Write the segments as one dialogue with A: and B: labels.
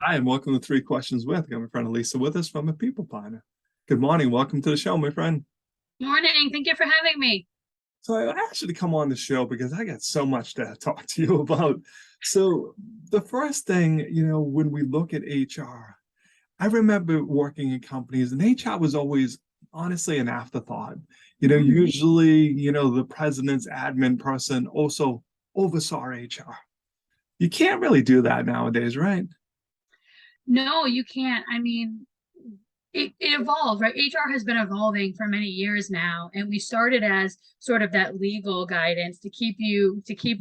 A: Hi, and welcome to Three Questions with. I got my friend Alysa with us from a People Partner. Good morning. Welcome to the show, my friend.
B: Morning. Thank you for having me.
A: So I asked you to come on the show because I got so much to talk to you about. So the first thing, when we look at HR, I remember working in companies and HR was always honestly an afterthought. Usually, the president's admin person also oversaw HR. You can't really do that nowadays, right?
B: No, you can't. It evolved, right? HR has been evolving for many years now, and we started as sort of that legal guidance to keep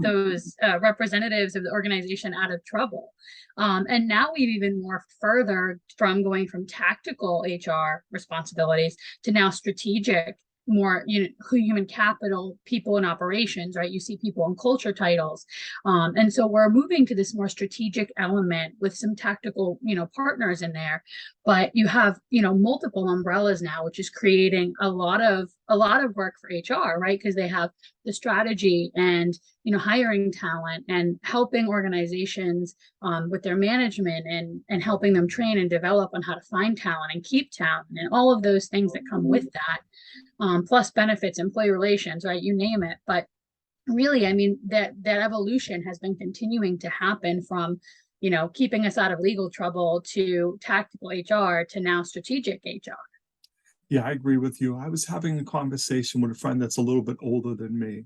B: those representatives of the organization out of trouble. And now we've even morphed further from going from tactical HR responsibilities to now strategic, more human capital, people in operations, right? You see people in culture titles, and so we're moving to this more strategic element with some tactical partners in there, but you have multiple umbrellas now, which is creating a lot of work for HR, right? Because they have the strategy and hiring talent and helping organizations with their management and helping them train and develop on how to find talent and keep talent and all of those things that come with that, plus benefits, employee relations, right? You name it. But really, that evolution has been continuing to happen from keeping us out of legal trouble to tactical HR to now strategic HR.
A: Yeah, I agree with you. I was having a conversation with a friend that's a little bit older than me,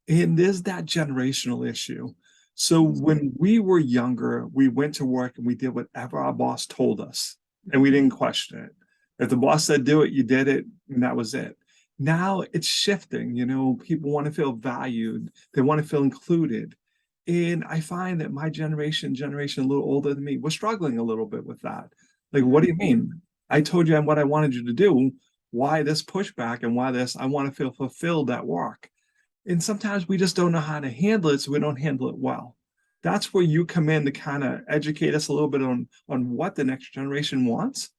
A: and there's that generational issue. So when we were younger, we went to work and we did whatever our boss told us, and we didn't question it. If the boss said do it, you did it, and that was it. Now it's shifting. People want to feel valued, they want to feel included. And I find that my generation a little older than me, we're struggling a little bit with that. Like, what do you mean? I told you what I wanted you to do. Why this pushback and why this? I want to feel fulfilled at work. And sometimes we just don't know how to handle it, so we don't handle it well. That's where you come in to kind of educate us a little bit on what the next generation wants.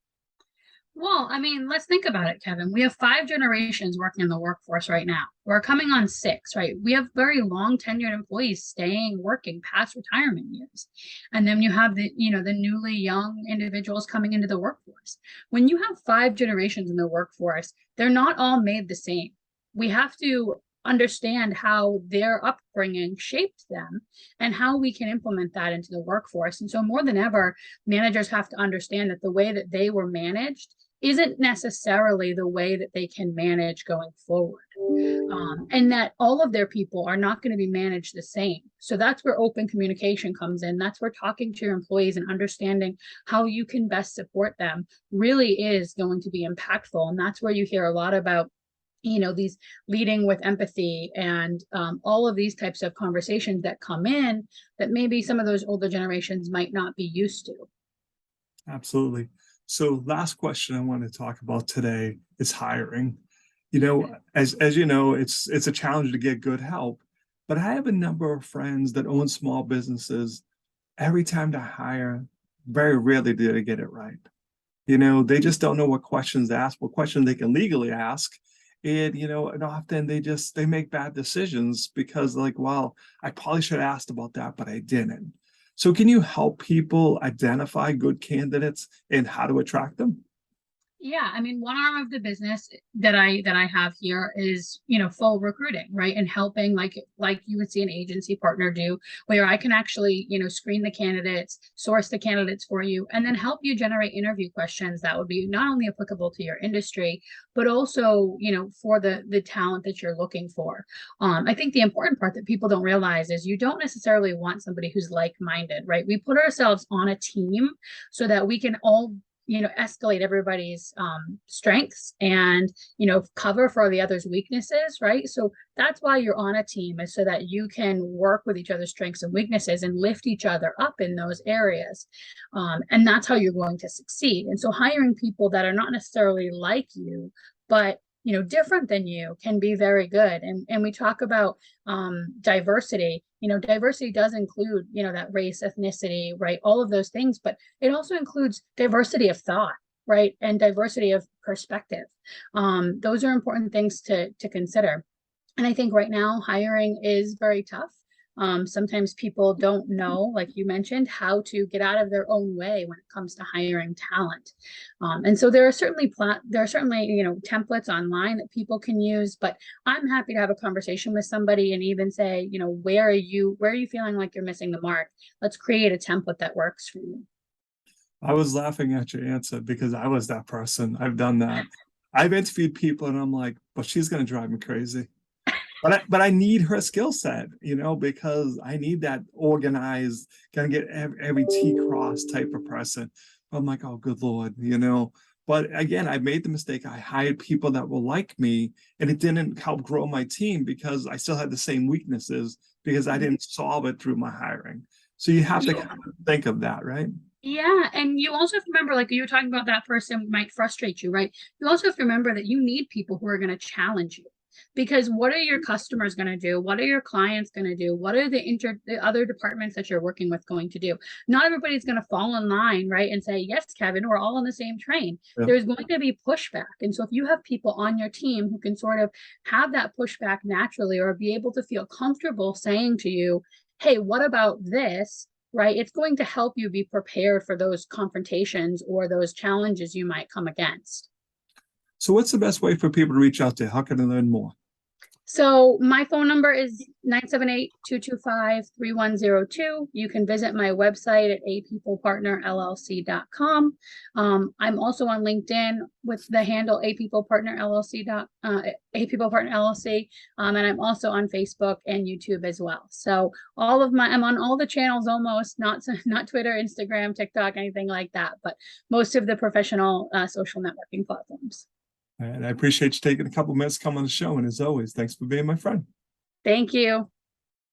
B: Well, let's think about it, Kevin. We have five generations working in the workforce right now. We're coming on six, right? We have very long tenured employees staying working past retirement years. And then you have the newly young individuals coming into the workforce. When you have five generations in the workforce, they're not all made the same. We have to understand how their upbringing shaped them and how we can implement that into the workforce. And so more than ever, managers have to understand that the way that they were managed isn't necessarily the way that they can manage going forward. And that all of their people are not going to be managed the same. So that's where open communication comes in. That's where talking to your employees and understanding how you can best support them really is going to be impactful. And that's where you hear a lot about these leading with empathy and all of these types of conversations that come in that maybe some of those older generations might not be used to.
A: Absolutely. So last question I want to talk about today is hiring. As you know, it's a challenge to get good help, but I have a number of friends that own small businesses. Every time they hire, very rarely do they get it right. They just don't know what questions to ask, what questions they can legally ask. And often they make bad decisions because like, well, I probably should have asked about that, but I didn't. So can you help people identify good candidates and how to attract them?
B: Yeah, one arm of the business that I have here is, full recruiting, right? And helping like you would see an agency partner do, where I can actually, screen the candidates, source the candidates for you, and then help you generate interview questions that would be not only applicable to your industry, but also, for the talent that you're looking for. I think the important part that people don't realize is you don't necessarily want somebody who's like-minded, right? We put ourselves on a team so that we can all escalate everybody's strengths and cover for the other's weaknesses, right? So that's why you're on a team, is so that you can work with each other's strengths and weaknesses and lift each other up in those areas, and that's how you're going to succeed. And so hiring people that are not necessarily like you but different than you can be very good. And we talk about diversity. Diversity does include that race, ethnicity, right, all of those things, but it also includes diversity of thought, right, and diversity of perspective. Those are important things to consider. And I think right now hiring is very tough. Sometimes people don't know, like you mentioned, how to get out of their own way when it comes to hiring talent. And so there are certainly templates online that people can use, but I'm happy to have a conversation with somebody and even say, where are you feeling like you're missing the mark? Let's create a template that works for you.
A: I was laughing at your answer because I was that person. I've done that. I've interviewed people and I'm like, but she's going to drive me crazy. But I need her skill set, because I need that organized, gonna get every T cross type of person. I'm like, oh, good Lord, But again, I made the mistake. I hired people that were like me, and it didn't help grow my team because I still had the same weaknesses because I didn't solve it through my hiring. So you have to kind of think of that, right?
B: Yeah, and you also have to remember, like you were talking about, that person might frustrate you, right? You also have to remember that you need people who are going to challenge you. Because what are your customers going to do? What are your clients going to do? What are the other departments that you're working with going to do? Not everybody's going to fall in line, right, and say, yes, Kevin, we're all on the same train.
A: Yeah.
B: There's going to be pushback. And so if you have people on your team who can sort of have that pushback naturally, or be able to feel comfortable saying to you, hey, what about this? Right? It's going to help you be prepared for those confrontations or those challenges you might come against.
A: So what's the best way for people to reach out to? How can they learn more?
B: So my phone number is 978-225-3102. You can visit my website at apeoplepartnerllc.com. I'm also on LinkedIn with the handle apeoplepartnerllc. And I'm also on Facebook and YouTube as well. So I'm on all the channels almost, not Twitter, Instagram, TikTok, anything like that, but most of the professional social networking platforms.
A: And I appreciate you taking a couple minutes to come on the show. And as always, thanks for being my friend.
B: Thank you.